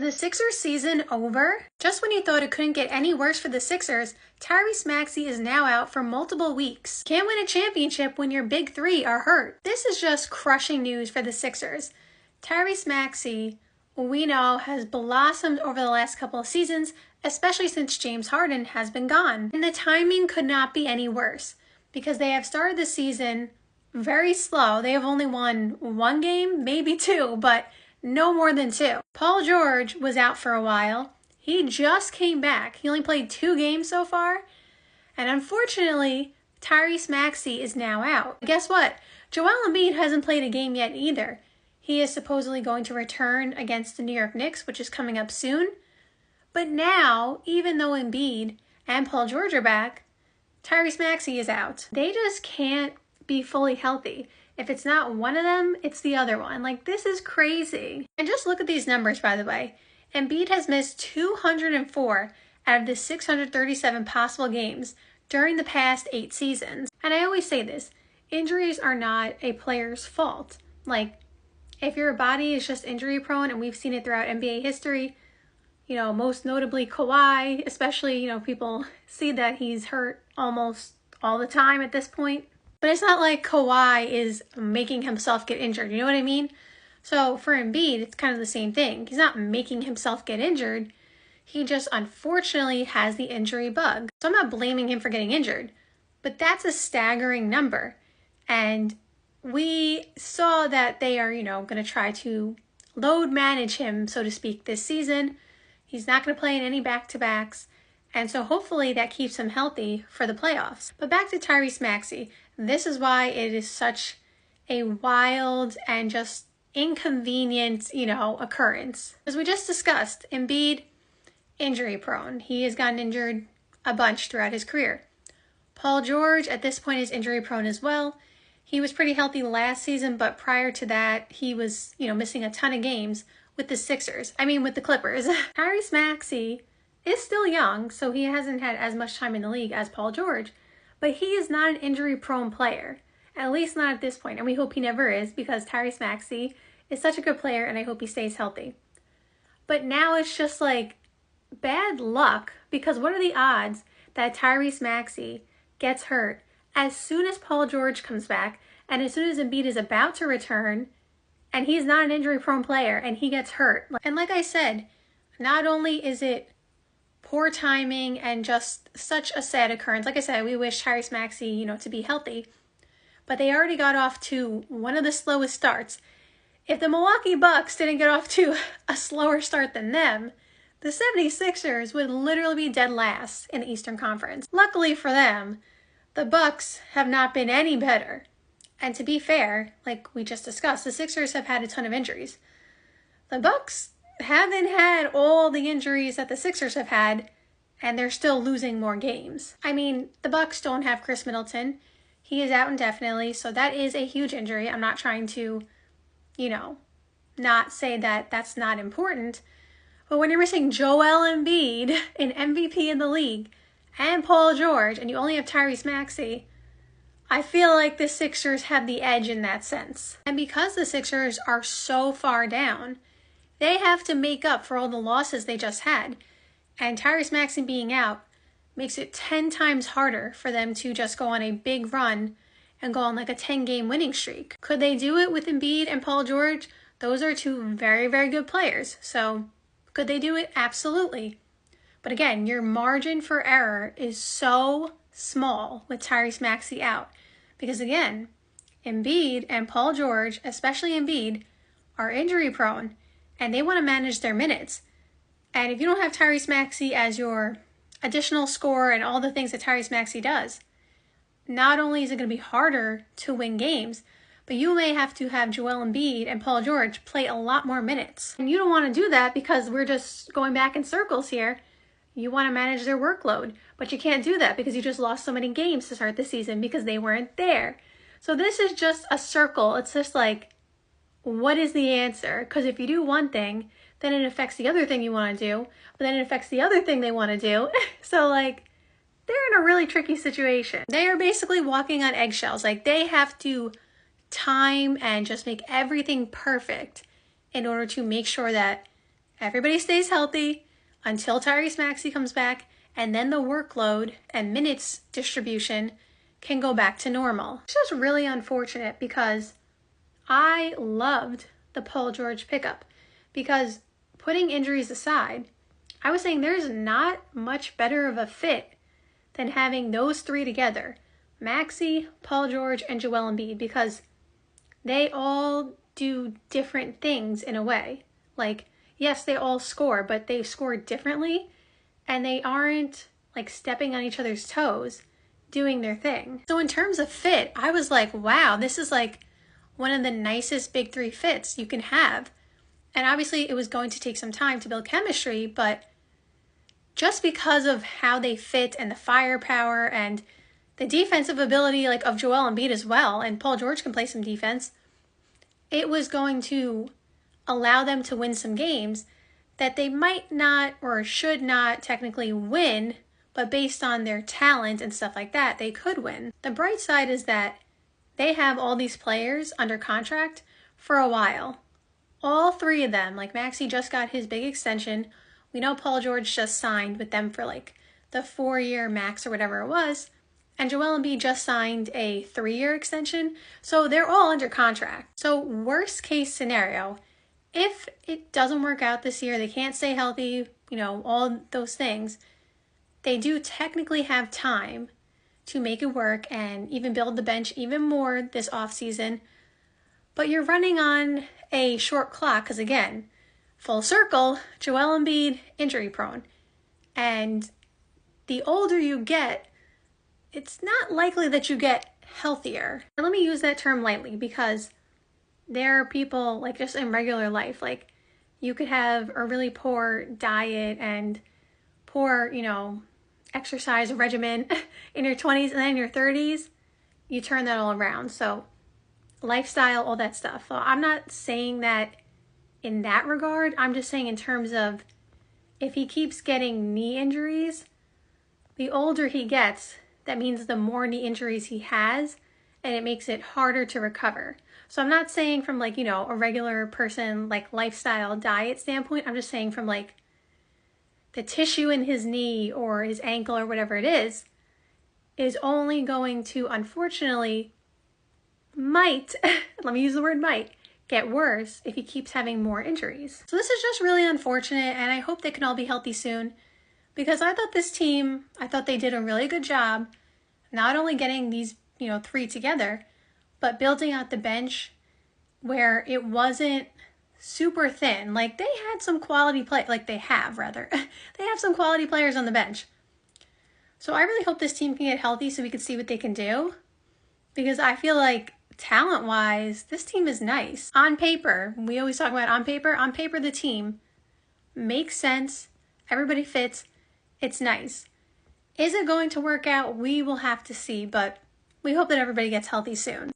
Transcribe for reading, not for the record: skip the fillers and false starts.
The Sixers season over? Just when you thought it couldn't get any worse for the Sixers, Tyrese Maxey is now out for multiple weeks. Can't win a championship when your big three are hurt. This is just crushing news for the Sixers. Tyrese Maxey, we know, has blossomed over the last couple of seasons, especially since James Harden has been gone. And the timing could not be any worse because they have started the season very slow. They have only won one game, maybe two, but no more than two. Paul George was out for a while. He just came back. He only played 2 games so far. And unfortunately, Tyrese Maxey is now out. Guess what? Joel Embiid hasn't played a game yet either. He is supposedly going to return against the New York Knicks, which is coming up soon. But now, even though Embiid and Paul George are back, Tyrese Maxey is out. They just can't be fully healthy. If it's not one of them, it's the other one. Like, this is crazy. And just look at these numbers, by the way. Embiid has missed 204 out of the 637 possible games during the past 8 seasons. And I always say this, injuries are not a player's fault. Like, if your body is just injury prone, and we've seen it throughout NBA history, you know, most notably Kawhi, especially, you know, people see that he's hurt almost all the time at this point. But it's not like Kawhi is making himself get injured. You know what I mean? So for Embiid, it's kind of the same thing. He's not making himself get injured. He just unfortunately has the injury bug. So I'm not blaming him for getting injured. But that's a staggering number. And we saw that they are, you know, going to try to load manage him, so to speak, this season. He's not going to play in any back-to-backs. And so hopefully that keeps him healthy for the playoffs. But back to Tyrese Maxey. This is why it is such a wild and just inconvenient, you know, occurrence. As we just discussed, Embiid, injury prone. He has gotten injured a bunch throughout his career. Paul George, at this point, is injury prone as well. He was pretty healthy last season, but prior to that, he was, you know, missing a ton of games with the with the Clippers. Tyrese Maxey is still young, so he hasn't had as much time in the league as Paul George, but he is not an injury-prone player, at least not at this point, and we hope he never is because Tyrese Maxey is such a good player, and I hope he stays healthy. But now it's just like bad luck, because what are the odds that Tyrese Maxey gets hurt as soon as Paul George comes back, and as soon as Embiid is about to return, and he's not an injury-prone player, and he gets hurt. And like I said, not only is it poor timing and just such a sad occurrence. Like I said, we wish Tyrese Maxey, you know, to be healthy. But they already got off to one of the slowest starts. If the Milwaukee Bucks didn't get off to a slower start than them, the 76ers would literally be dead last in the Eastern Conference. Luckily for them, the Bucks have not been any better. And to be fair, like we just discussed, the Sixers have had a ton of injuries. The Bucks haven't had all the injuries that the Sixers have had, and they're still losing more games. I mean, the Bucks don't have Chris Middleton. He is out indefinitely, so that is a huge injury. I'm not trying to, you know, not say that that's not important. But when you're missing Joel Embiid, an MVP in the league, and Paul George, and you only have Tyrese Maxey, I feel like the Sixers have the edge in that sense. And because the Sixers are so far down, they have to make up for all the losses they just had. And Tyrese Maxey being out makes it 10 times harder for them to just go on a big run and go on like a 10-game winning streak. Could they do it with Embiid and Paul George? Those are 2 very, very good players. So could they do it? Absolutely. But again, your margin for error is so small with Tyrese Maxey out. Because again, Embiid and Paul George, especially Embiid, are injury prone. And they want to manage their minutes. And if you don't have Tyrese Maxey as your additional scorer and all the things that Tyrese Maxey does, not only is it going to be harder to win games, but you may have to have Joel Embiid and Paul George play a lot more minutes. And you don't want to do that because we're just going back in circles here. You want to manage their workload, but you can't do that because you just lost so many games to start the season because they weren't there. So this is just a circle. It's just like, what is the answer? Because if you do one thing, then it affects the other thing you want to do, but then it affects the other thing they want to do. So like, they're in a really tricky situation. They are basically walking on eggshells. Like, they have to time and just make everything perfect in order to make sure that everybody stays healthy until Tyrese Maxey comes back, and then the workload and minutes distribution can go back to normal. It's just really unfortunate because I loved the Paul George pickup, because putting injuries aside, I was saying there's not much better of a fit than having those three together, Maxey, Paul George, and Joel Embiid, because they all do different things in a way. Like, yes, they all score, but they score differently, and they aren't like stepping on each other's toes doing their thing. So in terms of fit, I was like, wow, this is like one of the nicest big three fits you can have. And obviously it was going to take some time to build chemistry, but just because of how they fit and the firepower and the defensive ability like of Joel Embiid as well, and Paul George can play some defense, it was going to allow them to win some games that they might not or should not technically win, but based on their talent and stuff like that, they could win. The bright side is that they have all these players under contract for a while. All three of them, like Maxey just got his big extension. We know Paul George just signed with them for like the 4-year max or whatever it was. And Joel Embiid just signed a 3-year extension. So they're all under contract. So worst case scenario, if it doesn't work out this year, they can't stay healthy, you know, all those things, they do technically have time to make it work and even build the bench even more this offseason. But you're running on a short clock because, again, full circle, Joel Embiid, injury prone. And the older you get, it's not likely that you get healthier. And let me use that term lightly, because there are people, like just in regular life, like you could have a really poor diet and poor, you know, exercise regimen in your 20s, and then in your 30s, you turn that all around. So lifestyle, all that stuff. So I'm not saying that in that regard. I'm just saying in terms of if he keeps getting knee injuries, the older he gets, that means the more knee injuries he has, and it makes it harder to recover. So I'm not saying from like, you know, a regular person, like lifestyle diet standpoint. I'm just saying from like the tissue in his knee or his ankle or whatever it is only going to, unfortunately, might, let me use the word might, get worse if he keeps having more injuries. So this is just really unfortunate, and I hope they can all be healthy soon, because I thought this team, I thought they did a really good job not only getting these, you know, three together, but building out the bench where it wasn't super thin. Like they had some quality play, like they have rather, they have some quality players on the bench. So I really hope this team can get healthy so we can see what they can do, because I feel like talent-wise, this team is nice. On paper, we always talk about on paper the team makes sense, everybody fits, it's nice. Is it going to work out? We will have to see, but we hope that everybody gets healthy soon.